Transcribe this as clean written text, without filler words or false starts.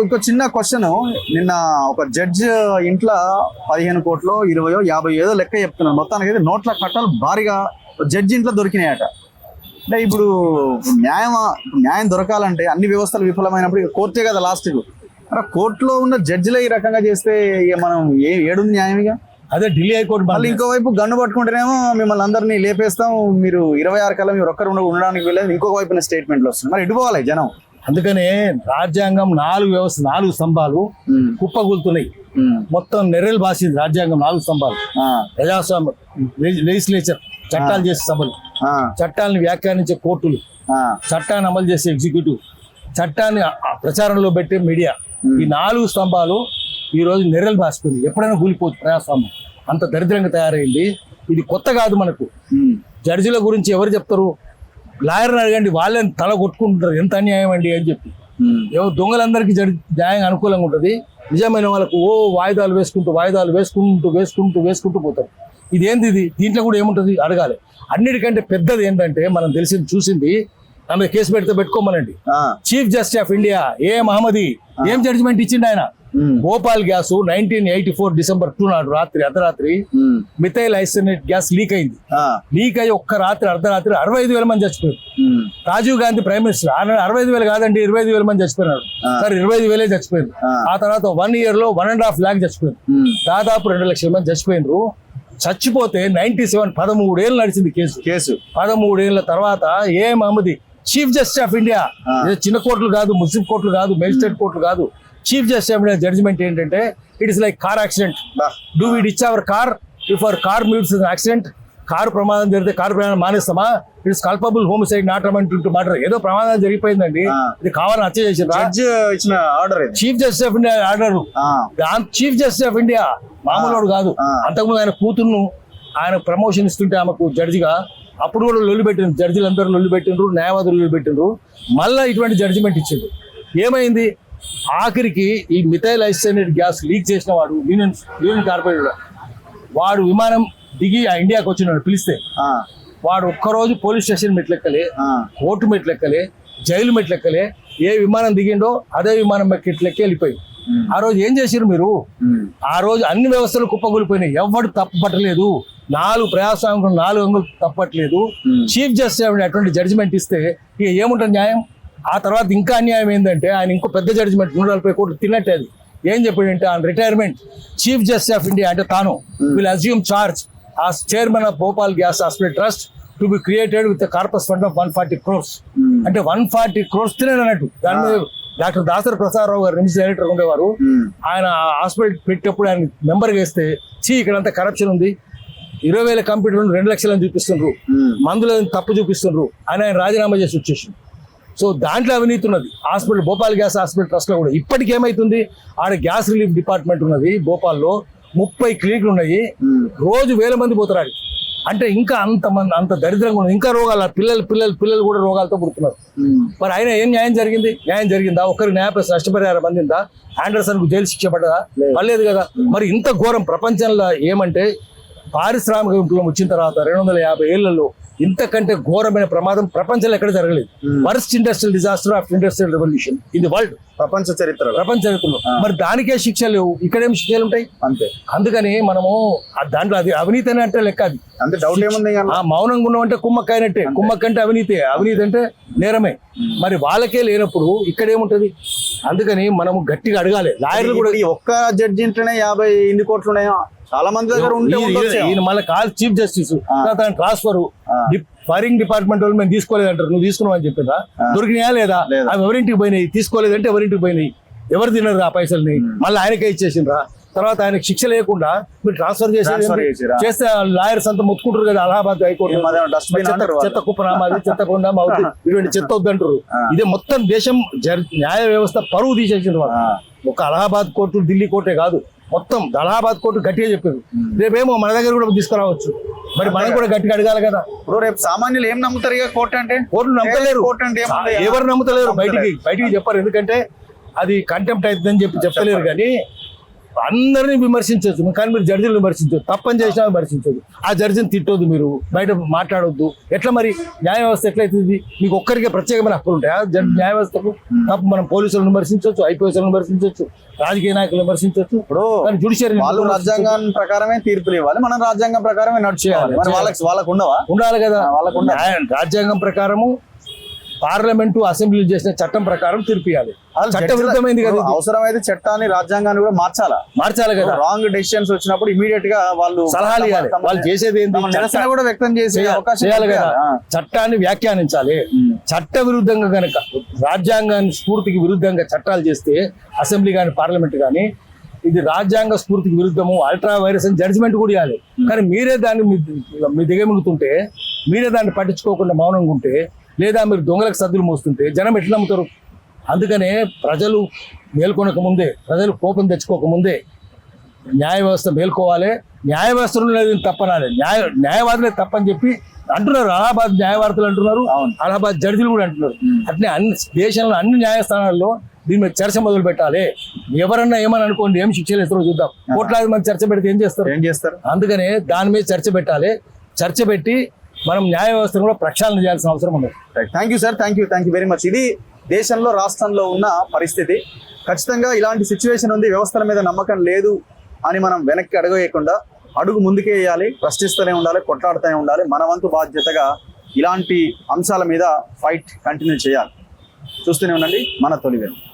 ఇంకో చిన్న క్వశ్చన్, నిన్న ఒక జడ్జ్ ఇంట్లో 15 కోట్లు 20 50 ఏదో లెక్క చెప్తున్నారు, మొత్తానికి అయితే నోట్ల కట్టలు భారీగా జడ్జి ఇంట్లో దొరికినాయట. అంటే ఇప్పుడు న్యాయం దొరకాలంటే అన్ని వ్యవస్థలు విఫలమైనప్పుడు కోర్టే కదా లాస్ట్కు. అంటే కోర్టులో ఉన్న జడ్జిలే ఈ రకంగా చేస్తే ఇక మనం ఏడుంది న్యాయం? ఇక అదే ఢిల్లీ హైకోర్టు. మళ్ళీ ఇంకోవైపు గన్ను పట్టుకుంటేనేమో మిమ్మల్ని అందరినీ లేపేస్తాం, మీరు 26 కల్లా మీరు ఒక్కరు ఉండడానికి వెళ్ళేది ఇంకొక వైపున స్టేట్మెంట్లు వస్తుంది. మరి ఇటుపోవాలి జనం. అందుకనే రాజ్యాంగం 4 స్తంభాలు కుప్పగూలుతున్నాయి. మొత్తం నెర్రెలు బాసింది రాజ్యాంగం 4 స్తంభాలు. ప్రజాస్వామ్యం, లెజిస్లేచర్, చట్టాలు చేసే సభలు, చట్టాలను వ్యాఖ్యానించే కోర్టులు, చట్టాన్ని అమలు చేసే ఎగ్జిక్యూటివ్, చట్టాన్ని ప్రచారంలో పెట్టే మీడియా, ఈ 4 స్తంభాలు ఈ రోజు నెర్రెలు బాసిపోయింది. ఎప్పుడైనా కూలిపోతుంది ప్రజాస్వామ్యం. అంత దరిద్రంగా తయారైంది. ఇది కొత్త కాదు మనకు. జడ్జిల గురించి ఎవరు చెప్తారు? లాయర్ని అడగండి, వాళ్ళని తల కొట్టుకుంటారు ఎంత అన్యాయం అండి అని చెప్పి. దొంగలందరికీ న్యాయం అనుకూలంగా ఉంటుంది, నిజమైన వాళ్ళకు వాయిదాలు వేసుకుంటూ పోతారు. ఇదేంది ఇది? దీంట్లో కూడా ఏముంటుంది అడగాలి. అన్నిటికంటే పెద్దది ఏంటంటే మనం తెలిసింది చూసింది, ఆమె కేసు పెట్టుకోమనండి. చీఫ్ జస్టిస్ ఆఫ్ ఇండియా మహమ్మదీ ఏం జడ్జిమెంట్ ఇచ్చిండు ఆయన? భోపాల్ గ్యాస్ 1984 December 2 నాడు అర్ధరాత్రి మిథైల్ ఐసోనేట్ గ్యాస్ లీక్ అయింది. లీక్ అయ్యి ఒక్క రాత్రి అర్ధరాత్రి 65,000 మంది చచ్చిపోయారు. రాజీవ్ గాంధీ ప్రైమ్ మినిస్టర్ 65,000 కాదండి 25,000 మంది చచ్చిపోయినారు. సరే 25,000 చచ్చిపోయారు. ఆ తర్వాత 1 year లో 1.5 lakh చచ్చిపోయారు. దాదాపు 2 లక్షల మంది చచ్చిపోయినారు. చచ్చిపోతే 13 ఏళ్ళు నడిచింది కేసు. 13 ఏళ్ల తర్వాత మహమ్మదీ చీఫ్ జస్టిస్ ఆఫ్ ఇండియా, చిన్న కోర్టులు కాదు, ముస్లిం కోర్టులు కాదు, మెజిస్ట్రేట్ కోర్టులు కాదు, chief justice of India judgement ఏంటంటే, it is like car accident. Do we ditch our car if our car meets an accident? Car ప్రమాదం జరిగితే కారు ప్రమాదం మానేస్తామా? It's culpable homicide not amount to murder. ఏదో ప్రమాదం జరిగిపోయిందండి, ఇది కావాలని హత్య చేసిన order, chief justice of India order. Chief justice of India మామూలు కాదు. అంతకుముందు ఆయన కూతుర్ను ఆయన ప్రమోషన్ ఇస్తుంటే ఆమెకు జడ్జిగా, అప్పుడు కూడా లొల్లి పెట్టిండ్రు, జడ్జిలు అందరూ లొల్లి పెట్టిండ్రు, న్యాయవాదులు లొల్లి పెట్టిండ్రు. మళ్ళీ ఇటువంటి జడ్జిమెంట్ ఇచ్చిండ్రు. ఏమైంది? ఆఖరికి ఈ మిథైల్ ఐసోనేట్ గ్యాస్ లీక్ చేసిన వాడు యూనియన్ కార్పొరేటర్, వాడు విమానం దిగి ఆ ఇండియాకి వచ్చినాడు పిలిస్తే, వాడు ఒక్కరోజు పోలీస్ స్టేషన్ మెట్లెక్కలే, కోర్టు మెట్లెక్కలే, జైలు మెట్లెక్కలే. ఏ విమానం దిగిండో అదే విమానం మెట్లెక్కి వెళ్ళిపోయి. ఆ రోజు ఏం చేసిరు మీరు? ఆ రోజు అన్ని వ్యవస్థలు కుప్పగూలిపోయినాయి. ఎవడు తప్పపట్టలేదు. 4 ప్రజాస్వామ్యం 4 అంగులు తప్పట్లేదు. చీఫ్ జస్టిస్ అటువంటి జడ్జిమెంట్ ఇస్తే ఇక ఏముంటుంది న్యాయం? ఆ తర్వాత ఇంకా అన్యాయం ఏంటంటే, ఆయన ఇంకో పెద్ద జడ్జిమెంట్ 140 కోట్లు తిన్నట్టే. అది ఏం చెప్పాడంటే, on retirement chief justice of India అంటే తాను will assume charge as chairman of Bhopal Gas Hospital Trust to be created with a corpus fund of 140 crores. అంటే 140 crores తినేది అన్నట్టు. దాని మీద డాక్టర్ దాసరి ప్రసాదరావు గారు నిమ్స్ డైరెక్టర్ ఉండేవారు. ఆయన హాస్పిటల్ పెట్టేప్పుడు ఆయన మెంబర్గా వేస్తే, ఇక్కడంతా కరప్షన్ ఉంది, 20,000 కంప్యూటర్లు 2 లక్షలని చూపిస్తుండ్రు, మందులను తప్పు చూపిస్తుండ్రు అని ఆయన రాజీనామా చేసి వచ్చేసిండు. సో దాంట్లో అవినీతి ఉన్నది. హాస్పిటల్ భోపాల్ గ్యాస్ హాస్పిటల్ ట్రస్ట్లో కూడా ఇప్పటికి ఏమైతుంది, ఆడ గ్యాస్ రిలీఫ్ డిపార్ట్మెంట్ ఉన్నది భోపాల్లో, 30 క్లినిక్లు ఉన్నాయి, రోజు 1000 మంది పోతారు. అంటే ఇంకా అంత దరిద్రంగా ఉన్నది. ఇంకా రోగాలు, పిల్లలు కూడా రోగాలతో పుడుతున్నారు. మరి ఆయన ఏం న్యాయం జరిగిందా? ఒక్కరికి నష్టపరిహారం అందిందా? ఆండర్సన్ కు జైలు శిక్ష పడ్డదా? పడలేదు కదా. మరి ఇంత ఘోరం ప్రపంచంలో ఏమంటే, పారిశ్రామిక విప్లవం వచ్చిన తర్వాత 250 ఏళ్లలో ఇంతకంటే ఘోరమైన ప్రమాదం ప్రపంచంలో ఎక్కడ జరగలేదు. Worst industrial disaster of industrial revolution in the world, ప్రపంచ చరిత్రలో. మరి దానికే శిక్షలు, ఇక్కడేం శిక్షలు ఉంటాయి అంతే. అందుకని మనము దాంట్లో అది అవినీతి అని అంటే లెక్క. అది అంటే డౌట్ ఏముంది? మౌనంగా ఉన్నామంటే కుమ్మక్కైనట్టే. కుమ్మక్కంటే అవినీతి అంటే నేరమే. మరి వాళ్ళకే లేనప్పుడు ఇక్కడ ఏముంటది? అందుకని మనము గట్టిగా అడగాలి. లాయర్లు కూడా ఒక్క జడ్జి ఇంట్లోనే 50 కోట్లు ఉన్నాయా? చాలా మంది దగ్గర ఈయన మళ్ళీ chief justice transfer firing department వాళ్ళు మేము తీసుకోలేదంటారు. నువ్వు తీసుకున్నావు అని చెప్పిందా? దొరికినాయా లేదా? అవి ఎవరింటికి పోయినాయి? తీసుకోలేదంటే ఎవరింటికి పోయినాయి? ఎవరు తిన్నారు ఆ పైసల్ని? మళ్ళీ ఆయనకే ఇచ్చేసిండ్రా? తర్వాత ఆయనకు శిక్ష లేకుండా మీరు ట్రాన్స్ఫర్ చేస్తే లాయర్స్ అంతా మొత్తుకుంటారు కదా. అలహాబాద్ హైకోర్టు చెత్త కుప్పనామాది, చెత్త కొండ ఇటువంటి చెత్త వద్దంటారు. ఇదే మొత్తం దేశం న్యాయ వ్యవస్థ పరువు తీసేసిండ్రు. ఒక అలహాబాద్ కోర్టు, ఢిల్లీ కోర్టే కాదు, మొత్తం అలహాబాద్ కోర్టు గట్టిగా చెప్పింది. రేపేమో మన దగ్గర కూడా తీసుకురావచ్చు. మరి మనం కూడా గట్టిగా అడగాలి కదా. రేపు సామాన్యులు ఏం నమ్ముతారు? ఇక కోర్టు అంటే కోర్టు నమ్మలేరు. ఎవరు నమ్ముతలేరు? బయటికి చెప్పారు. ఎందుకంటే అది కంటెంప్ట్ అవుతుందని చెప్పలేరు. కానీ అందరినీ విమర్శించవచ్చు, కానీ మీరు జడ్జిని విమర్శించవచ్చు. తప్పని చేసినా విమర్శించదు. ఆ జడ్జిని తిట్టొద్దు, మీరు బయట మాట్లాడొద్దు. ఎట్లా మరి న్యాయ వ్యవస్థ ఎట్లయితుంది? మీకు ఒక్కరికే ప్రత్యేకమైన హక్కులు ఉంటాయి న్యాయ వ్యవస్థకు? తప్పు మనం పోలీసులను విమర్శించవచ్చు, ఐపీఎస్లను విమర్శించవచ్చు, రాజకీయ నాయకులు విమర్శించవచ్చు. ఇప్పుడు కానీ జుడిషియరీ వాళ్ళు రాజ్యాంగం ప్రకారమే తీర్పులు ఇవ్వాలి, మనం రాజ్యాంగం ప్రకారమే నడిచేయాలి. మరి వాళ్ళకు ఉండవా? ఉండాలి కదా. వాళ్ళకు రాజ్యాంగం ప్రకారము పార్లమెంటు అసెంబ్లీ చేసిన చట్టం ప్రకారం తీర్పు ఇవ్వాలి. చట్ట విరుద్ధమైంది కదా. అవసరమైతే చట్టాన్ని రాజ్యాంగాన్ని కూడా మార్చాలి కదా. రాంగ్ డెసిషన్స్ వచ్చినప్పుడు ఇమీడియట్ గా వాళ్ళు సలహాలు ఇవ్వాలి. వాళ్ళు చేసేది ఏంటి? నిరసన కూడా వ్యక్తం చేసే అవకాశం చేయాలి కదా. చట్టాన్ని వ్యాఖ్యానించాలి. చట్ట విరుద్ధంగా గనక రాజ్యాంగాన్ని స్ఫూర్తికి విరుద్ధంగా చట్టాలు చేస్తే అసెంబ్లీ కానీ పార్లమెంట్ కానీ ఇది రాజ్యాంగ స్ఫూర్తికి విరుద్ధము, అల్ట్రా వైరస్ అని జడ్జిమెంట్ కూడా ఇవ్వాలి. కానీ మీరే దాన్ని మీ దిగమింగుతుంటే, మీరే దాన్ని పట్టించుకోకుండా మౌనంగా ఉంటే, లేదా మీరు దొంగలకు సద్దులు మోస్తుంటే జనం ఎట్లా నమ్ముతారు? అందుకనే ప్రజలు మేల్కొనక ముందే, ప్రజలు కోపం తెచ్చుకోకముందే న్యాయ వ్యవస్థ మేల్కోవాలి. న్యాయ వ్యవస్థలో లేదు తప్పనాలి, న్యాయవాదులే తప్పని చెప్పి అంటున్నారు. అలహాబాద్ న్యాయవాదులు అంటున్నారు, అలహాబాద్ జడ్జిలు కూడా అంటున్నారు. అట్లే అన్ని దేశంలో అన్ని న్యాయస్థానాల్లో దీని మీద చర్చ మొదలు పెట్టాలి. ఎవరన్నా ఏమని అనుకోండి, ఏం శిక్షలు ఇస్తారో చూద్దాం. కోట్లాది మంది చర్చ పెడితే ఏం చేస్తారు? అందుకనే దాని మీద చర్చ పెట్టాలి. చర్చ పెట్టి మనం న్యాయ వ్యవస్థను కూడా ప్రక్షాళన చేయాల్సిన అవసరం ఉంది. Thank you sir, thank you very much. ఇది దేశంలో రాష్ట్రంలో ఉన్న పరిస్థితి. ఖచ్చితంగా ఇలాంటి సిచ్యువేషన్ ఉంది, వ్యవస్థల మీద నమ్మకం లేదు అని మనం వెనక్కి అడుగేయకుండా అడుగు ముందుకే వేయాలి, ప్రశ్నిస్తూనే ఉండాలి, కొట్లాడుతూనే ఉండాలి. మన వంతు బాధ్యతగా ఇలాంటి అంశాల మీద ఫైట్ కంటిన్యూ చేయాలి. చూస్తూనే ఉండండి మన తొలి వెలుగు.